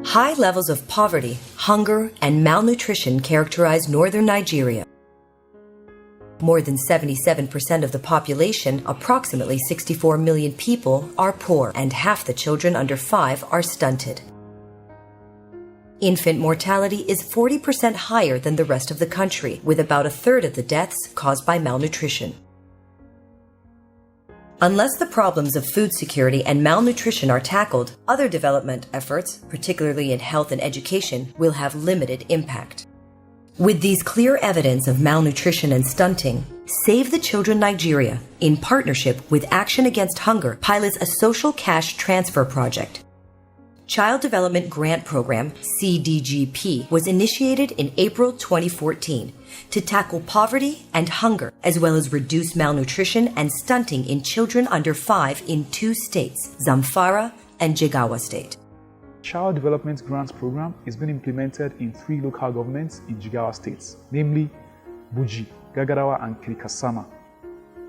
High levels of poverty, hunger, and malnutrition characterize northern Nigeria. More than 77% of the population, approximately 64 million people, are poor, and half the children under 5 are stunted. Infant mortality is 40% higher than the rest of the country, with about a third of the deaths caused by malnutrition. Unless the problems of food security and malnutrition are tackled, other development efforts, particularly in health and education, will have limited impact. With these clear evidence of malnutrition and stunting, Save the Children Nigeria, in partnership with Action Against Hunger, pilots a social cash transfer project. Child Development Grant Program, CDGP, was initiated in April 2014 to tackle poverty and hunger, as well as reduce malnutrition and stunting in children under 5 in 2 states, Zamfara and Jigawa State. Child Development Grants Program is being implemented in 3 local governments in Jigawa states, namely Buji, Gagarawa, and Kirikasama.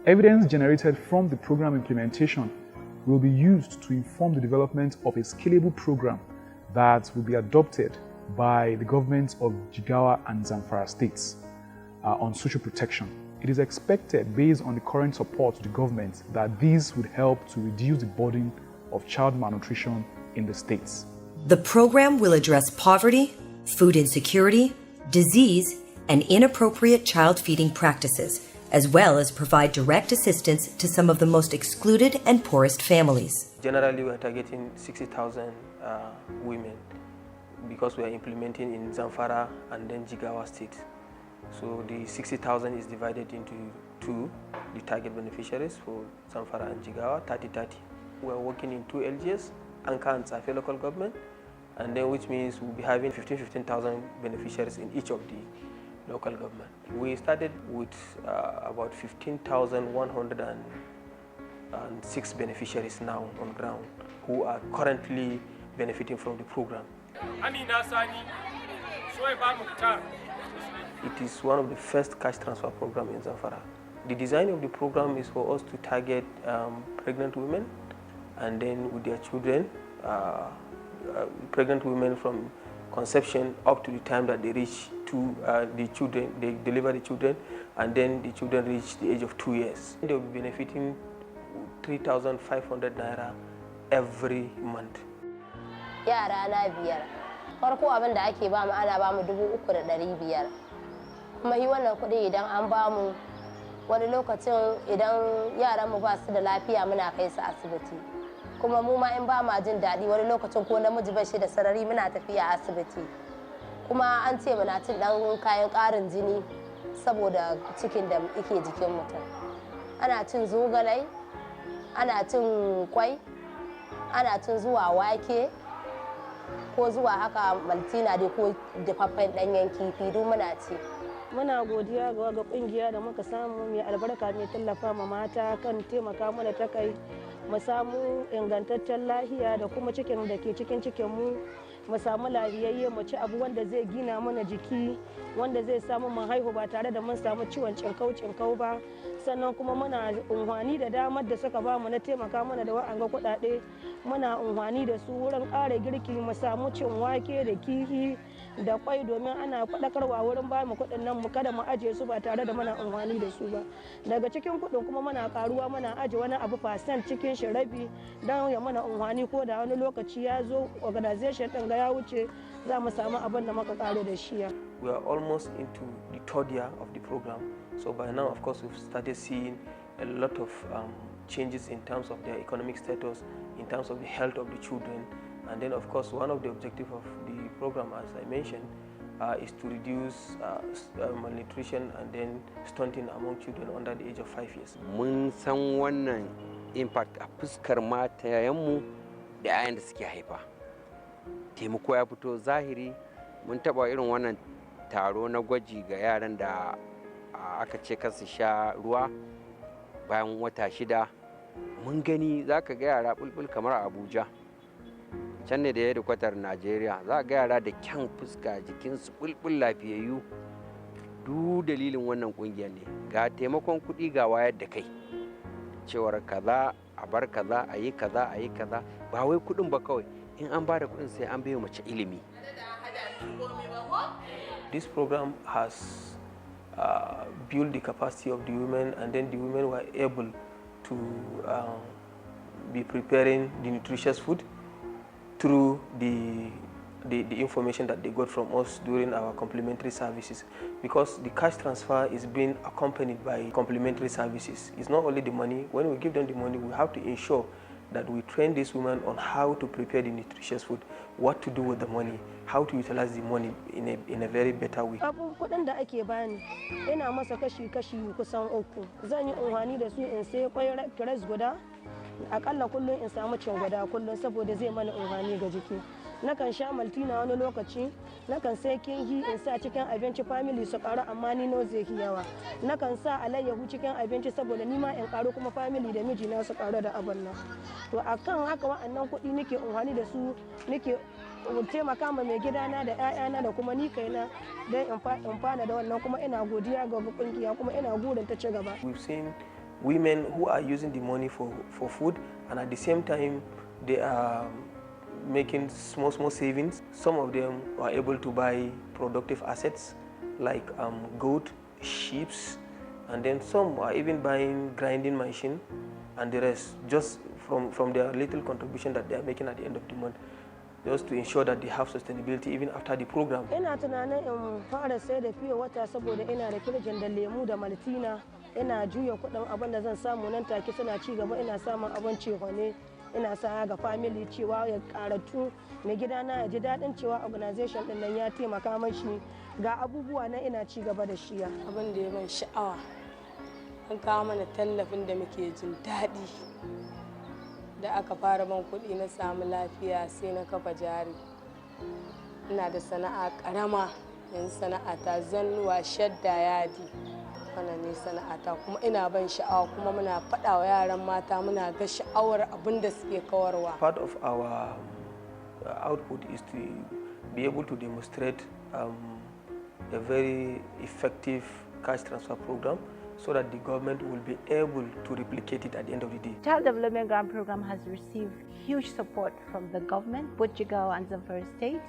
Evidence generated from the program implementation will be used to inform the development of a scalable program that will be adopted by the governments of Jigawa and Zamfara states on social protection. It is expected, based on the current support to the government, that these would help to reduce the burden of child malnutrition in the states. The program will address poverty, food insecurity, disease, and inappropriate child feeding practices, as well as provide direct assistance to some of the most excluded and poorest families. Generally, we are targeting 60,000 women because we are implementing in Zamfara and then Jigawa State. So the 60,000 is divided into 2, the target beneficiaries for Zamfara and Jigawa, 30-30. We are working in 2 LGS, Anka and Safe local government, and then which means we'll be having 15,000 beneficiaries in each of the local government. We started with about 15,106 beneficiaries now on ground who are currently benefiting from the program. It is one of the first cash transfer programs in Zamfara. The design of the program is for us to target pregnant women and then with their children, pregnant women from conception up to the time that they reach the children, they deliver the children, and then the children reach the age of 2 years. They will be benefiting 3,500 naira every month. Yara na biyar. Farko abin da ake ba mu ana ba mu 3,500. Kuma yi wannan kuɗi idan an ba mu wani lokacin idan yaran mu ba su da lafiya muna kai su asibiti. Kuma mu ma in ba ma jin daɗi wani lokacin ko namiji ba shi da sarari muna tafiya asibiti. Kuma an ce muna cin ɗan kayan ƙarin jini saboda cikin da yake jikin mutum. Ana cin zogalai, ana cin kwai, ana cin zuwa wake ko zuwa haka maltina dai ko dafaffen ɗanyen kifi duk muna ci. Muna godiya ga kungiya da muka samu mai albarka mai tallafa ma mata kan taimaka mana ta kai mu samu ingantaccen lafiya da kuma cikin da ke cikin mu samu lafiyayye mu ci abu wanda zai gina mana jiki wanda zai samu mu haihu ba tare da mun samu ciwon cinkau ba. Sannan kuma muna unhwani da damar da suka ba mu na taimaka mana da wa'anga kuɗaɗe muna unhwani da su wurin ƙara girki mu samu cin wake da kifi da kwai domin ana faɗakarwa wurin ba mu kuɗin nan mu kada mu aje su ba tare da muna unhwani da su ba. Daga cikin kuɗin kuma muna karuwa muna aje wani abu percent cikin shi rabi don ya mana unhwani ko da wani lokaci ya zo organization ɗin ga ya wuce za mu samu abin da muka ƙaru da shi. We are almost into the 3rd year of the program. So by now, of course, we've started seeing a lot of changes in terms of their economic status, in terms of the health of the children. And then, of course, one of the objectives of the program, as I mentioned, is to reduce malnutrition and then stunting among children under the age of 5 years. Mun san wannan impact a fuskar matayenmu da 'ya'yan da suke haifa. Taimako ya fito zahiri. Mun taɓa irin wannan taro na gwaji ga yaran da aka ce kasu sha ruwa bayan wata 6. Mun gani za ka ga yara bulbul kamar a Abuja. Can ne da ya kwatar Najeriya za ga yara da kyan fuska jikinsu bulbul lafiyayyu. Duk dalilin wannan kungiyar ne. Ga taimakon kuɗi ga wayar da kai. Cewar kaza a bar kaza a yi kaza ba wai kuɗin ba kawai in an ba da kuɗin sai an bai mace ilimi. This program has built the capacity of the women, and then the women were able to be preparing the nutritious food through the information that they got from us during our complementary services, because the cash transfer is being accompanied by complementary services. It's not only the money. When we give them the money, we have to ensure that we train these women on how to prepare the nutritious food, what to do with the money, how to utilize the money in a very better way. Kuɗin da ake bani ina masa kashi-kashi kusan 3. Zan yi unhani da su in sai kwai kiras guda, akalla kullum in samu cin guda kullum saboda zai mana unhani ga jiki. Nakan sha maltina wani lokaci, nakan sai kingi in sa cikin abinci family su ƙaru amma ni no zai yawa. Nakan sa alayyahu cikin abinci saboda ni ma in ƙaru kuma family da mijina su ƙaru da abin nan. To akan haka wa'annan kuɗi nake unhani da su, nake taimaka ma mai gidana da 'ya'yana da kuma ni kaina don in fana da wannan, kuma ina godiya ga kungiya kuma ina gurin ta ci gaba. We've seen women who are using the money for food, and at the same time they are making small savings. Some of them are able to buy productive assets like goat, sheep, and then some are even buying grinding machine and the rest, just from their little contribution that they are making at the end of the month, just to ensure that they have sustainability even after the program. Ina tunanin in fara sai da fiye wata saboda ina da kirjin da lemu da maltina, ina juya kuɗin abin da zan samu nan take suna ci gaba, ina samun abin cehwane, ina sa ga family cewa ya karatu, mai gidana ya ji daɗin cewa organization din nan ya taimaka mashi, ga abubuwa na ina ci gaba da shi. Abin da ya ban sha'awa, an kawo mana tallafin da muke jin daɗi. Da aka fara ban kuɗi na samu lafiya sai na kafa jari. Ina da sana'a ƙarama, yanzu sana'ata zannuwa, shadda, yadi. Wannan ne sana'ata kuma ina ban sha'awa, kuma muna faɗa wa yaran mata muna ga sha'awar abin da suke kawarwa. Part of our output is to be able to demonstrate a very effective cash transfer program, so that the government will be able to replicate it at the end of the day. Child Development Grant Program has received huge support from the government, both Jigawa and Zamfara states,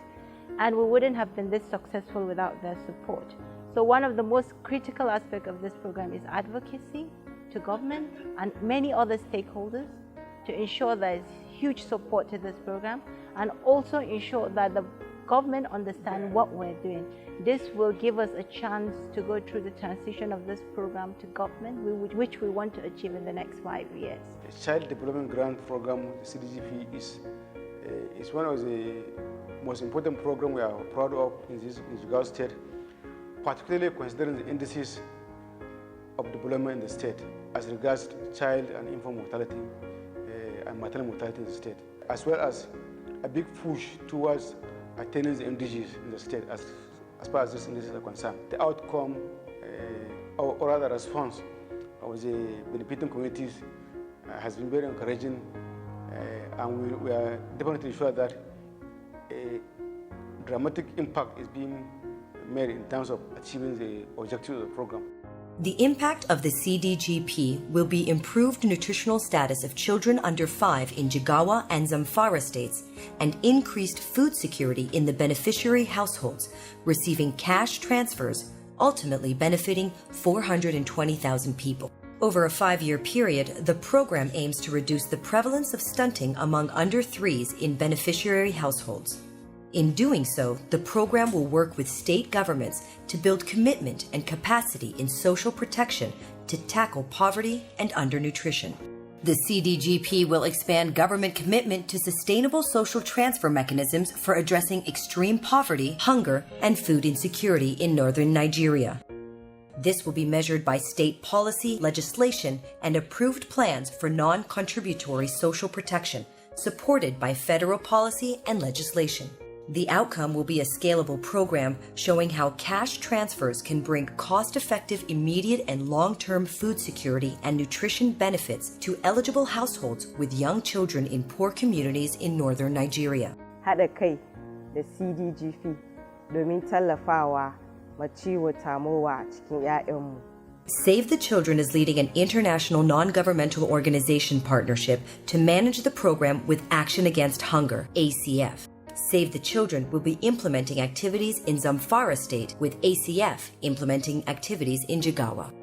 and we wouldn't have been this successful without their support. So one of the most critical aspects of this program is advocacy to government and many other stakeholders to ensure there's huge support to this program, and also ensure that the government understands what we're doing. This will give us a chance to go through the transition of this program to government, which we want to achieve in the next 5 years. The Child Development Grant Program, CDGP, is one of the most important programs we are proud of in Jigawa State, particularly considering the indices of development in the state as regards child and infant mortality and maternal mortality in the state, as well as a big push towards attaining the MDGs in the state as far as these indices are concerned. The outcome, or rather response of the benefiting communities has been very encouraging, and we are definitely sure that a dramatic impact is being made in terms of achieving the objectives of the program. The impact of the CDGP will be improved nutritional status of children under 5 in Jigawa and Zamfara states and increased food security in the beneficiary households, receiving cash transfers, ultimately benefiting 420,000 people. Over a 5-year period, the program aims to reduce the prevalence of stunting among under 3s in beneficiary households. In doing so, the program will work with state governments to build commitment and capacity in social protection to tackle poverty and undernutrition. The CDGP will expand government commitment to sustainable social transfer mechanisms for addressing extreme poverty, hunger, and food insecurity in northern Nigeria. This will be measured by state policy, legislation, and approved plans for non-contributory social protection, supported by federal policy and legislation. The outcome will be a scalable program showing how cash transfers can bring cost-effective, immediate, and long-term food security and nutrition benefits to eligible households with young children in poor communities in northern Nigeria. Haɗa kai da CDGP domin tallafawa maciwo tamowa cikin 'ya'yanmu. Save the Children is leading an international non-governmental organization partnership to manage the program with Action Against Hunger, ACF. Save the Children will be implementing activities in Zamfara state with ACF implementing activities in Jigawa.